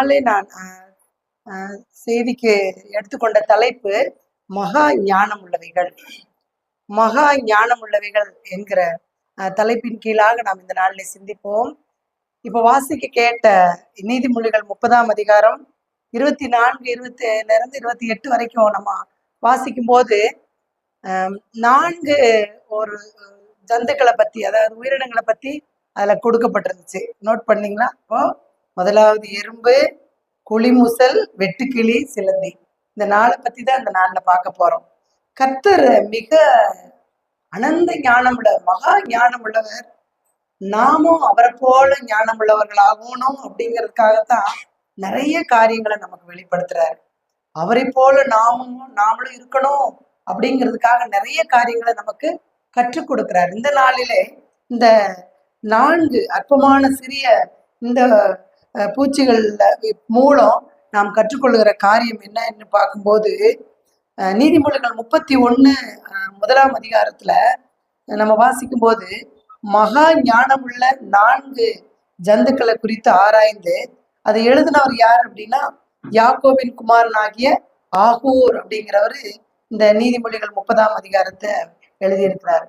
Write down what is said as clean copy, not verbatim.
நாளே நான் செய்திக்கு எடுத்துக்கொண்ட தலைப்பு மகா ஞானம் உள்ளவைகள். மகா ஞானம் உள்ளவைகள் என்கிற தலைப்பின் கீழாக நாம் இந்த நாளில் சிந்திப்போம். இப்ப வாசிக்க கேட்ட நீதிமொழிகள் 30ஆம் அதிகாரம் 24, 27 வரைக்கும் நம்ம வாசிக்கும் போது 4 ஒரு ஜந்துக்களை பத்தி, அதாவது உயிரினங்களை பத்தி அதுல கொடுக்கப்பட்டிருந்துச்சு. நோட் பண்ணீங்களா? இப்போ முதலாவது எறும்பு, குழிமுசல், வெட்டுக்கிளி, சிலந்தி. இந்த 4 பத்தி தான் இந்த நாள்ல பார்க்க போறோம். கர்த்தர் மிக அனந்த ஞானம் உள்ள, மகா ஞானம் உள்ளவர். நாமும் அவரை போல ஞானம் உள்ளவர்களாகணும் அப்படிங்கிறதுக்காகத்தான் நிறைய காரியங்களை நமக்கு வெளிப்படுத்துறாரு. அவரை போல நாமளும் இருக்கணும் அப்படிங்கிறதுக்காக நிறைய காரியங்களை நமக்கு கற்றுக் கொடுக்கிறார். இந்த நாளிலே இந்த 4 அற்பமான சிறிய இந்த பூச்சிகள் மூலம் நாம் கற்றுக்கொள்கிற காரியம் என்னன்னு பார்க்கும்போது, நீதிமொழிகள் 31 1ஆம் அதிகாரத்துல நம்ம வாசிக்கும் போது மகா ஞானம் உள்ள 4 ஜந்துக்களை குறித்து ஆராய்ந்து அதை எழுதினவர் யார் அப்படின்னா யாக்கோபின் குமாரனாகிய ஆகூர் அப்படிங்கிறவரு இந்த நீதிமொழிகள் 30ஆம் அதிகாரத்தை எழுதியிருக்கிறார்.